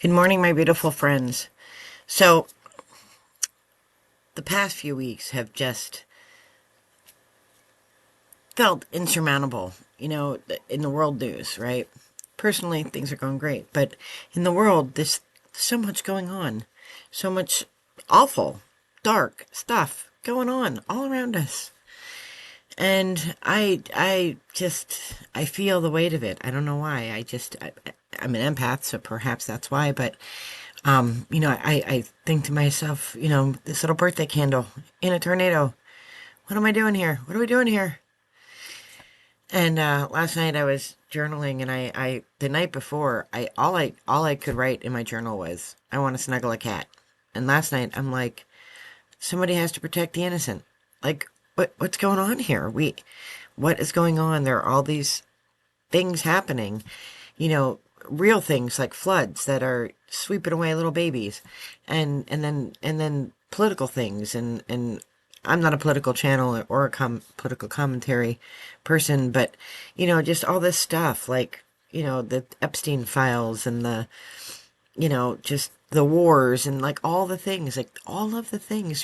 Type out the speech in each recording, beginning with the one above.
Good morning, my beautiful friends. So, the past few weeks have just felt insurmountable, in the world news, right? Personally, things are going great, but in the world, there's so much going on. So much awful, dark stuff going on all around us. And I feel the weight of it. I don't know why. I'm an empath, so perhaps that's why, but I think to myself, this little birthday candle in a tornado. What am I doing here? What are we doing here? And last night I was journaling, and the night before, all I could write in my journal was, I want to snuggle a cat. And last night I'm like, somebody has to protect the innocent. Like, what's going on here? What is going on? There are all these things happening, you know, real things like floods that are sweeping away little babies, and then political things, and I'm not a political channel or a political commentary person, but just all this stuff like the Epstein files and just the wars and like all the things, like all of the things.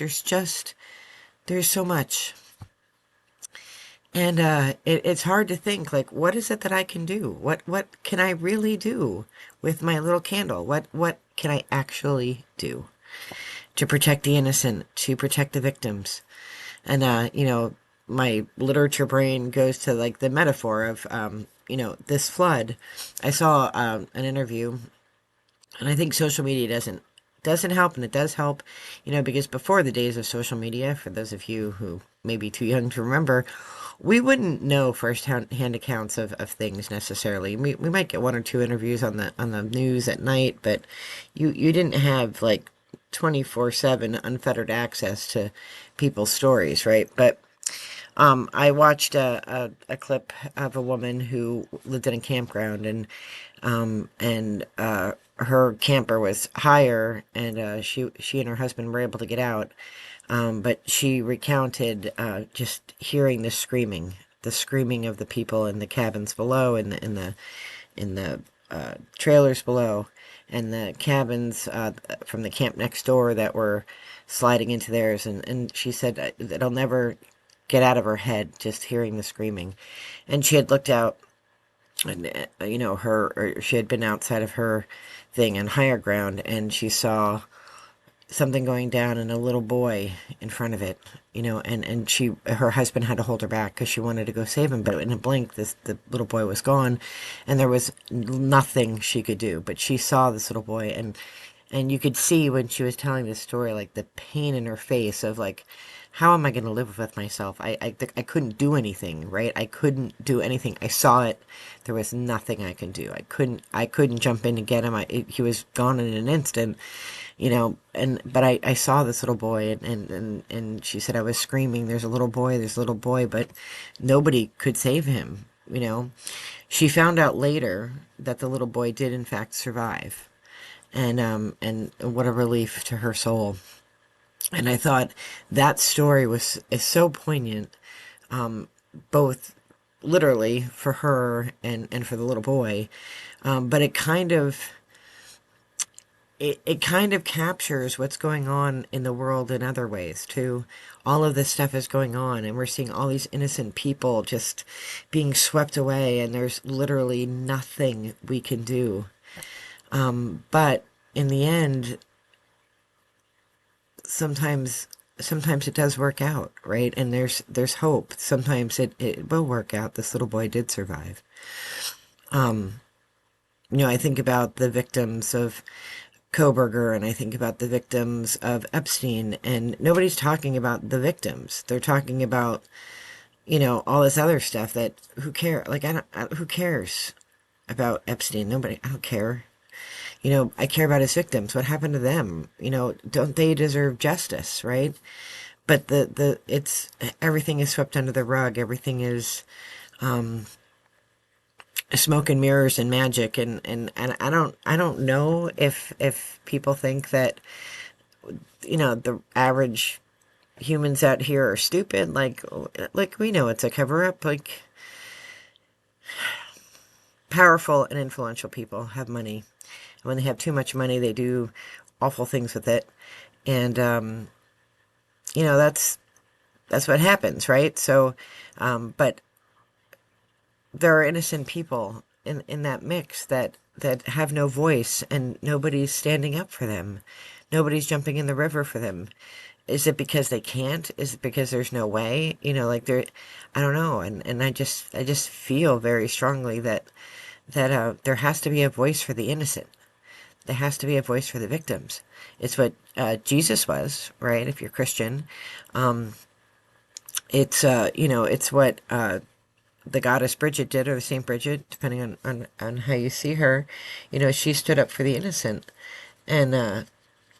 There's so much. And it's hard to think, like, what is it that I can do? What can I really do with my little candle? What can I actually do to protect the innocent, to protect the victims? And my literature brain goes to like the metaphor of this flood. I saw an interview, and I think social media doesn't help, and it does help, because before the days of social media, for those of you who may be too young to remember, we wouldn't know first-hand accounts of things necessarily. We might get one or two interviews on the news at night, but you didn't have like 24/7 unfettered access to people's stories, right? But I watched a clip of a woman who lived in a campground, and her camper was higher, and she and her husband were able to get out. But she recounted just hearing the screaming of the people in the cabins below, in the trailers below, and the cabins from the camp next door that were sliding into theirs. And she said it'll never get out of her head, just hearing the screaming. And she had looked out, and she had been outside of her thing on higher ground, and she saw something going down and a little boy in front of it, and her husband had to hold her back because she wanted to go save him, but in a blink the little boy was gone, and there was nothing she could do. But she saw this little boy, and you could see when she was telling this story, like the pain in her face of like, how am I going to live with myself? I couldn't do anything, right? I couldn't do anything. I saw it. There was nothing I could do. I couldn't jump in and get him. He was gone in an instant, but I saw this little boy, and she said, I was screaming, there's a little boy, but nobody could save him. She found out later that the little boy did in fact survive. And what a relief to her soul. And I thought that story is so poignant, both literally for her and for the little boy, but it kind of captures what's going on in the world in other ways too. All of this stuff is going on, and we're seeing all these innocent people just being swept away, and there's literally nothing we can do. But in the end, sometimes it does work out, right? And there's hope. Sometimes it will work out. This little boy did survive. I think about the victims of Koberger, and I think about the victims of Epstein, and nobody's talking about the victims. They're talking about, all this other stuff that, who care? Like, who cares about Epstein? Nobody. I don't care. I care about his victims. What happened to them? Don't they deserve justice, right? But it's everything is swept under the rug. Everything is smoke and mirrors and magic, and I don't know if people think that the average humans out here are stupid. Like we know it's a cover up. Like, powerful and influential people have money, When they have too much money, they do awful things with it. And you know, that's what happens, right? So, but there are innocent people in that mix that have no voice, and nobody's standing up for them. Nobody's jumping in the river for them. Is it because they can't? Is it because there's no way? You know, like there, I don't know. And I just feel very strongly that there has to be a voice for the innocent. There has to be a voice for the victims. It's what Jesus was, right? If you're Christian, um, it's you know, it's what the goddess Bridget did, or the Saint Bridget, depending on how you see her. You know, she stood up for the innocent. And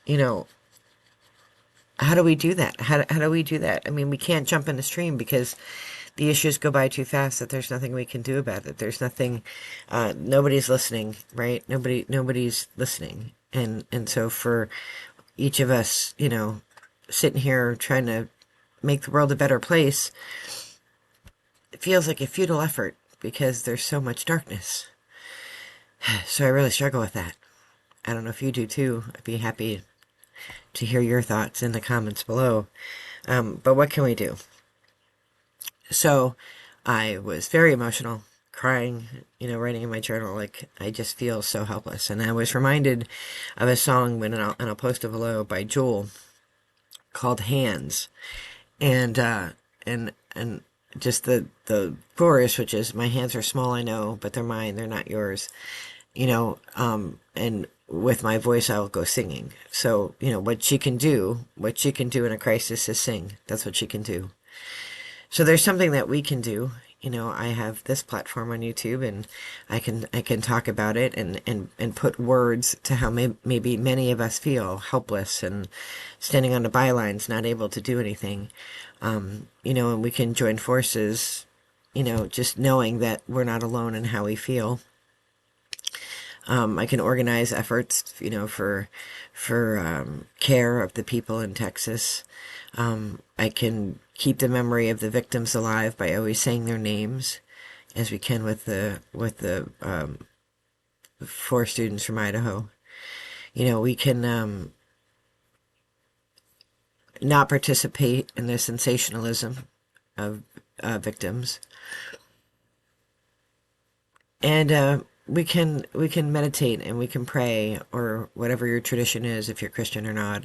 you know, how do we do that? How do we do that? I mean, we can't jump in the stream because the issues go by too fast, that there's nothing we can do about it. There's nothing, nobody's listening, right? Nobody's listening. And so for each of us, you know, sitting here trying to make the world a better place, it feels like a futile effort because there's so much darkness. So I really struggle with that. I don't know if you do too. I'd be happy to hear your thoughts in the comments below. But what can we do? So I was very emotional, crying, you know, writing in my journal, like, I just feel so helpless. And I was reminded of a song, and I'll post it below, by Jewel, called Hands. And, and just the chorus, which is, my hands are small, I know, but they're mine, they're not yours. You know, and with my voice, I'll go singing. So, you know, what she can do in a crisis is sing. That's what she can do. So there's something that we can do. You know, I have this platform on YouTube, and I can talk about it and put words to how maybe many of us feel helpless and standing on the bylines, not able to do anything. You know, and we can join forces, you know, just knowing that we're not alone in how we feel. I can organize efforts, you know, for care of the people in Texas. I can keep the memory of the victims alive by always saying their names, as we can with the 4 students from Idaho. You know, we can not participate in the sensationalism of victims, and we can meditate, and we can pray, or whatever your tradition is, if you're Christian or not.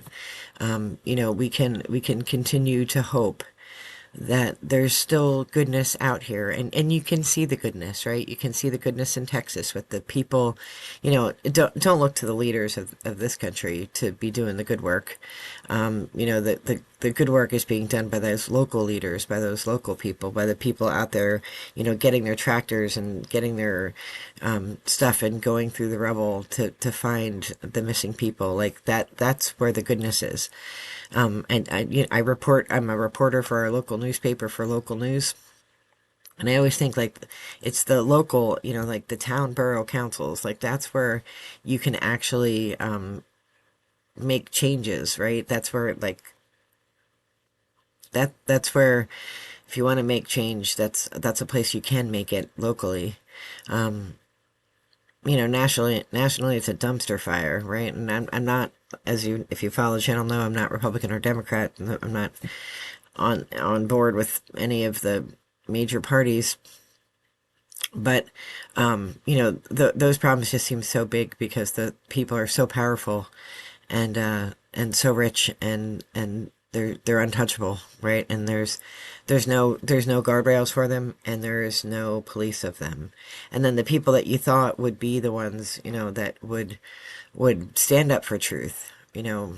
You know, we can continue to hope that there's still goodness out here, and you can see the goodness, right? You can see the goodness in Texas with the people. You know, don't look to the leaders of this country to be doing the good work. You know, the good work is being done by those local leaders, by those local people, by the people out there, you know, getting their tractors and getting their stuff and going through the rubble to find the missing people. Like that's where the goodness is. And I'm a reporter for our local newspaper, for local news. And I always think, like, it's the local, you know, like the town borough councils, like that's where you can actually make changes, right? That's where, like, that's where, if you want to make change, that's a place you can make it locally. Um, you know, nationally it's a dumpster fire, right? And I'm not, as you, if you follow the channel, know, I'm not Republican or Democrat. I'm not on board with any of the major parties. But you know, those problems just seem so big because the people are so powerful and so rich, and they're untouchable, right? And there's no guardrails for them, and there's no police of them. And then the people that you thought would be the ones, you know, that would stand up for truth, you know,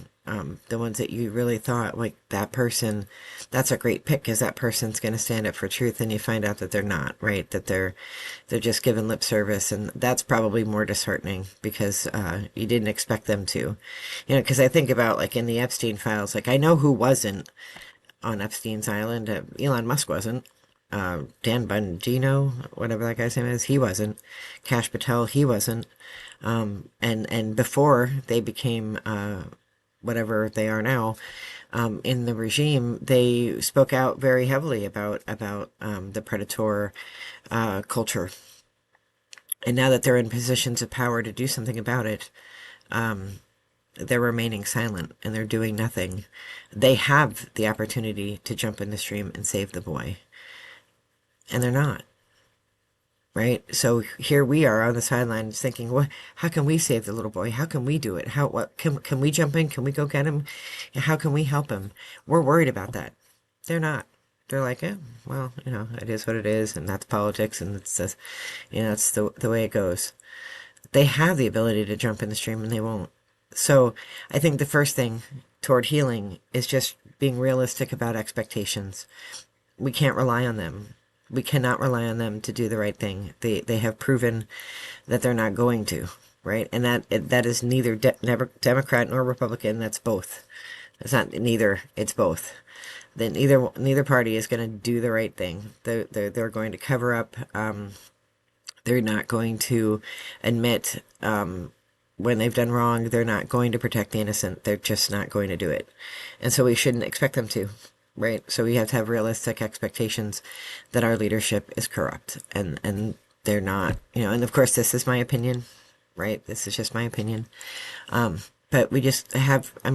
the ones that you really thought, like, that person, that's a great pick because that person's going to stand up for truth, and you find out that they're not, right? That they're just giving lip service, and that's probably more disheartening because you didn't expect them to, you know. Because I think about, like, in the Epstein files, like, I know who wasn't on Epstein's island. Elon Musk wasn't. Dan Bongino, whatever that guy's name is, he wasn't. Kash Patel, he wasn't. And before they became whatever they are now, in the regime, they spoke out very heavily about the predator culture. And now that they're in positions of power to do something about it, they're remaining silent and they're doing nothing. They have the opportunity to jump in the stream and save the boy, and they're not. Right? So here we are on the sidelines thinking, what, how can we save the little boy? How can we do it? What can we jump in? Can we go get him? How can we help him? We're worried about that. They're not. They're like, eh, well, it is what it is, and that's politics, and it's just, it's the way it goes. They have the ability to jump in the stream, and they won't. So I think the first thing toward healing is just being realistic about expectations. We can't rely on them. We cannot rely on them to do the right thing. They have proven that they're not going to, right? And that is never Democrat nor Republican. That's both. It's not neither. It's both. Then neither party is going to do the right thing. They're going to cover up. They're not going to admit when they've done wrong. They're not going to protect the innocent. They're just not going to do it. And so we shouldn't expect them to, right? So we have to have realistic expectations that our leadership is corrupt, and they're not, and of course this is my opinion, right? This is just my opinion. But we just have, I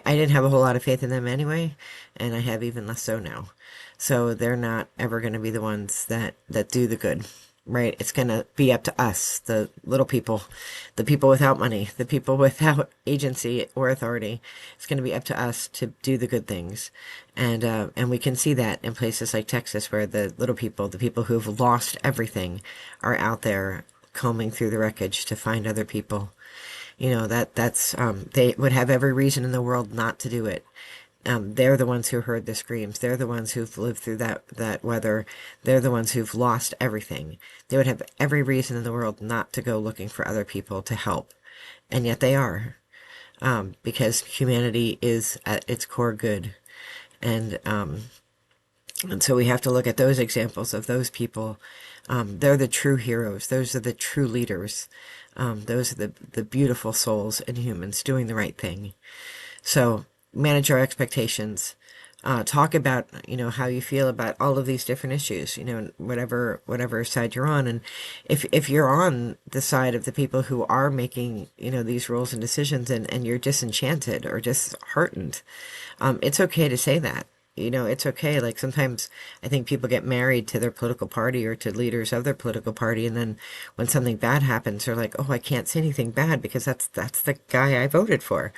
didn't have a whole lot of faith in them anyway, and I have even less so now. So they're not ever going to be the ones that do the good, right? It's going to be up to us, the little people, the people without money, the people without agency or authority. It's going to be up to us to do the good things. And we can see that in places like Texas, where the little people, the people who've lost everything, are out there combing through the wreckage to find other people. That's they would have every reason in the world not to do it. They're the ones who heard the screams. They're the ones who've lived through that weather. They're the ones who've lost everything. They would have every reason in the world not to go looking for other people to help. And yet they are, because humanity is at its core good. And so we have to look at those examples of those people. They're the true heroes. Those are the true leaders. Those are the beautiful souls and humans doing the right thing. So manage our expectations. Talk about, how you feel about all of these different issues, whatever side you're on. And if you're on the side of the people who are making, these rules and decisions, and you're disenchanted or disheartened, it's okay to say that. It's okay. Like, sometimes I think people get married to their political party or to leaders of their political party, and then when something bad happens, they're like, oh, I can't say anything bad because that's the guy I voted for.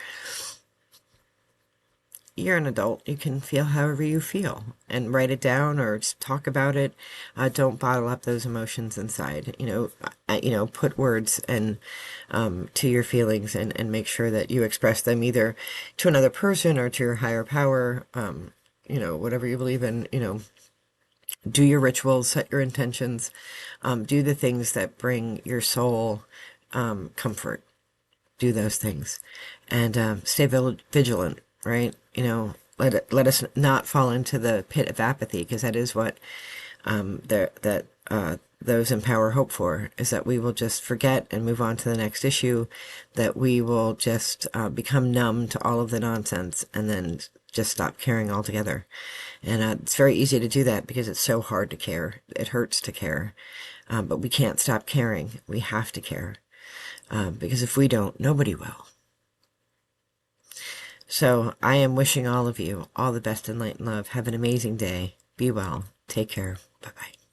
You're an adult. You can feel however you feel and write it down or just talk about it. Don't bottle up those emotions inside. Put words and to your feelings, and make sure that you express them either to another person or to your higher power. Whatever you believe in. Do your rituals, set your intentions, do the things that bring your soul comfort. Do those things, and stay vigilant. Right? Let us not fall into the pit of apathy, because that is what those in power hope for, is that we will just forget and move on to the next issue, that we will just become numb to all of the nonsense and then just stop caring altogether. And it's very easy to do that because it's so hard to care. It hurts to care. But we can't stop caring. We have to care. Because if we don't, nobody will. So I am wishing all of you all the best in light and love. Have an amazing day. Be well. Take care. Bye-bye.